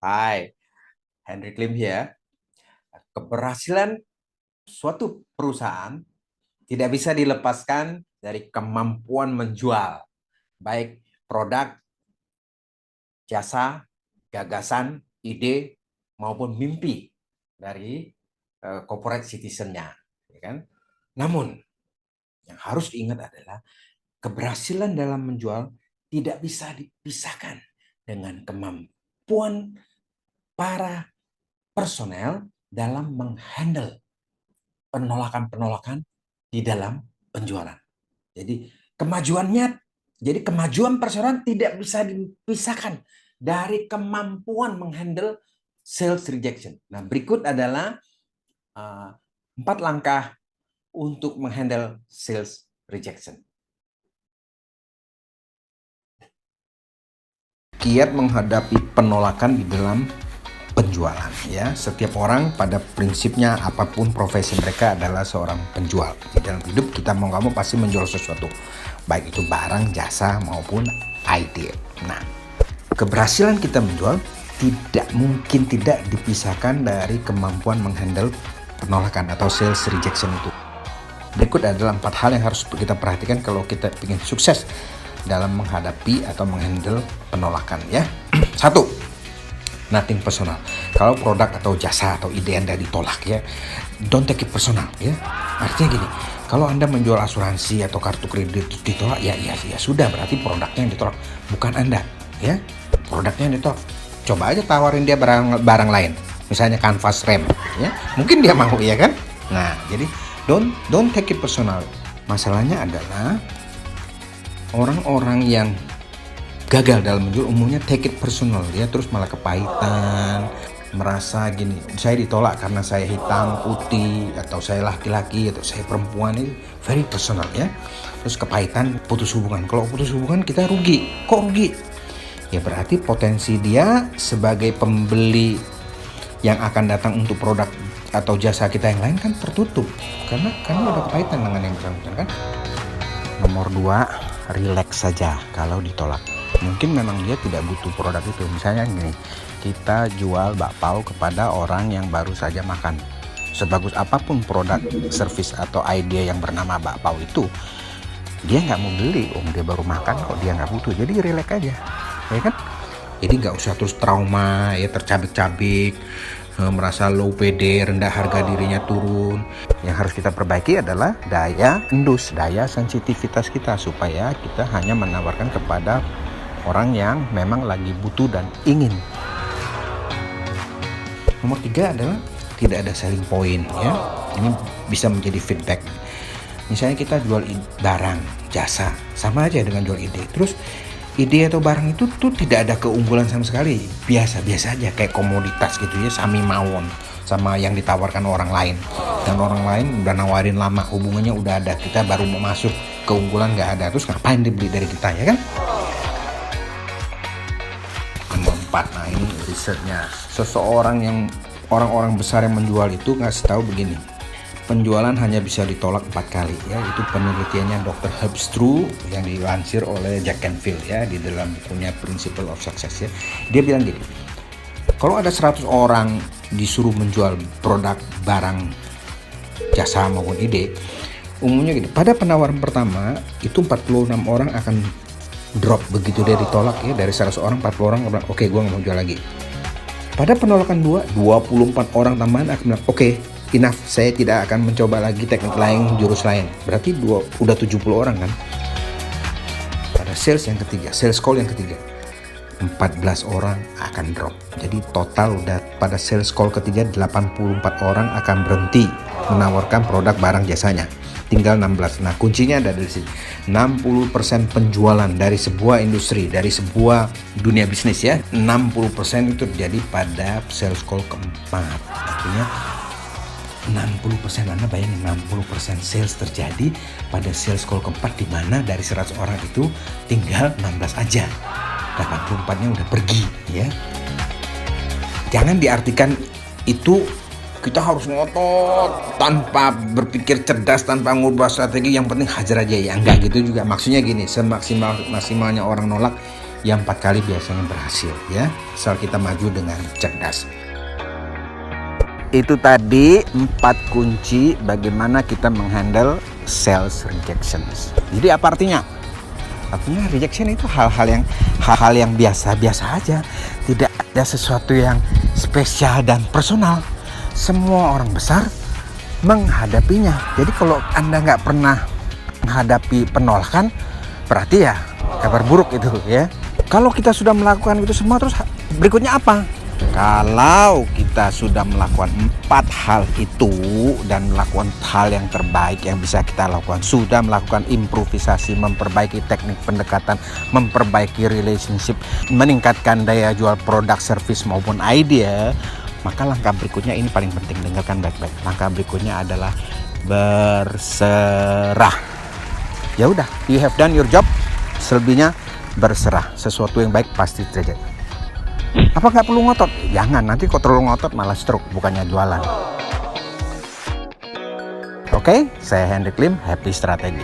Hai, Henry Klim here. Keberhasilan suatu perusahaan tidak bisa dilepaskan dari kemampuan menjual, baik produk, jasa, gagasan, ide, maupun mimpi dari corporate citizen-nya. Ya kan? Namun, yang harus diingat adalah keberhasilan dalam menjual tidak bisa dipisahkan dengan kemampuan para personel dalam menghandle penolakan-penolakan di dalam penjualan. Jadi kemajuannya, jadi kemajuan perseroan tidak bisa dipisahkan dari kemampuan menghandle sales rejection. Nah, berikut adalah 4 langkah untuk menghandle sales rejection. Kiat menghadapi penolakan di dalam penjualan, ya. Setiap orang pada prinsipnya apapun profesi mereka adalah seorang penjual. Di dalam hidup kita mau nggak mau pasti menjual sesuatu, baik itu barang, jasa maupun ide. Nah, keberhasilan kita menjual tidak mungkin tidak dipisahkan dari kemampuan menghandle penolakan atau sales rejection itu. Berikut adalah 4 hal yang harus kita perhatikan kalau kita ingin sukses dalam menghadapi atau menghandle penolakan, ya. 1. Nothing personal. Kalau produk atau jasa atau ide Anda ditolak, ya, don't take it personal, ya. Artinya gini, kalau Anda menjual asuransi atau kartu kredit ditolak, ya sudah, berarti produknya yang ditolak, bukan Anda, ya. Produknya yang ditolak. Coba aja tawarin dia barang lain, misalnya kanvas rem, ya. Mungkin dia mau, ya kan? Nah, jadi don't take it personal. Masalahnya adalah orang-orang yang gagal dalam menjual umumnya take it personal, dia terus malah kepahitan, merasa gini, saya ditolak karena saya hitam, putih, atau saya laki-laki, atau saya perempuan. Itu very personal, ya. Terus kepahitan, putus hubungan. Kalau putus hubungan kita rugi. Kok rugi? Ya berarti potensi dia sebagai pembeli yang akan datang untuk produk atau jasa kita yang lain kan tertutup, karena udah kepahitan dengan yang bersangkutan, kan. Nomor 2, relax saja kalau ditolak. Mungkin memang dia tidak butuh produk itu. Misalnya gini, kita jual bakpao kepada orang yang baru saja makan. Sebagus apapun produk, service atau ide yang bernama bakpao itu, dia nggak mau beli. Dia baru makan kok, dia nggak butuh. Jadi relax aja, ya kan? Jadi nggak usah terus trauma, ya, tercabik-cabik, merasa low PD, rendah harga dirinya turun. Yang harus kita perbaiki adalah daya endus, daya sensitivitas kita, supaya kita hanya menawarkan kepada orang yang memang lagi butuh dan ingin. Nomor 3 adalah tidak ada selling point, ya. Ini bisa menjadi feedback. Misalnya kita jual barang, jasa, sama aja dengan jual ide. Terus ide atau barang itu tuh tidak ada keunggulan sama sekali, biasa-biasa aja, kayak komoditas gitu, ya, sami mawon sama yang ditawarkan orang lain. Dan orang lain udah nawarin lama, hubungannya udah ada, kita baru mau masuk, keunggulan nggak ada. Terus ngapain dibeli dari kita, ya kan? Nomor 4, nah ini risetnya. Orang-orang besar yang menjual itu ngasih tahu begini, penjualan hanya bisa ditolak 4 kali, ya. Itu penelitiannya Dr. Herbstreit yang dilansir oleh Jack Canfield, ya, di dalam bukunya Principle of Success, ya. Dia bilang gini, kalau ada 100 orang disuruh menjual produk, barang, jasa maupun ide, umumnya gini, pada penawaran pertama itu 46 orang akan drop begitu dia ditolak, ya. Dari 100 orang 40 orang bilang, oke, gue nggak mau jual lagi. Pada penolakan 24 orang tambahan akan bilang, oke, enough, saya tidak akan mencoba lagi teknik lain, jurus lain. Berarti udah 70 orang, kan. Pada sales yang ketiga, sales call yang ketiga, 14 orang akan drop. Jadi total udah pada sales call ketiga 84 orang akan berhenti menawarkan produk barang jasanya. Tinggal 16. Nah, kuncinya ada dari sini. 60% penjualan dari sebuah industri, dari sebuah dunia bisnis, ya, 60% itu terjadi pada sales call keempat. Artinya 60%, Anda bayangin, 60% sales terjadi pada sales call keempat, di mana dari 100 orang itu tinggal 16 aja. 84-nya udah pergi, ya. Jangan diartikan itu kita harus ngotot tanpa berpikir cerdas, tanpa ngubah strategi, yang penting hajar aja, ya. Enggak gitu juga. Maksudnya gini, semaksimalnya orang nolak, yang 4 kali biasanya berhasil ya, asal kita maju dengan cerdas. Itu tadi 4 kunci bagaimana kita menghandle sales rejections. Jadi apa artinya? Artinya rejection itu hal-hal yang biasa-biasa aja, tidak ada sesuatu yang spesial dan personal. Semua orang besar menghadapinya. Jadi kalau Anda nggak pernah menghadapi penolakan, berarti ya kabar buruk itu ya. Kalau kita sudah melakukan itu semua, terus berikutnya apa? Kalau kita sudah melakukan 4 hal itu dan melakukan hal yang terbaik yang bisa kita lakukan, sudah melakukan improvisasi, memperbaiki teknik pendekatan, memperbaiki relationship, meningkatkan daya jual produk, service maupun idea, maka langkah berikutnya ini paling penting, dengarkan baik-baik. Langkah berikutnya adalah berserah. Ya udah, you have done your job. Selebihnya berserah. Sesuatu yang baik pasti terjadi. Apa nggak perlu ngotot? Jangan, nanti kok terlalu ngotot malah stroke, bukannya jualan. Oke, saya Hendrik Lim, Happy Strategi.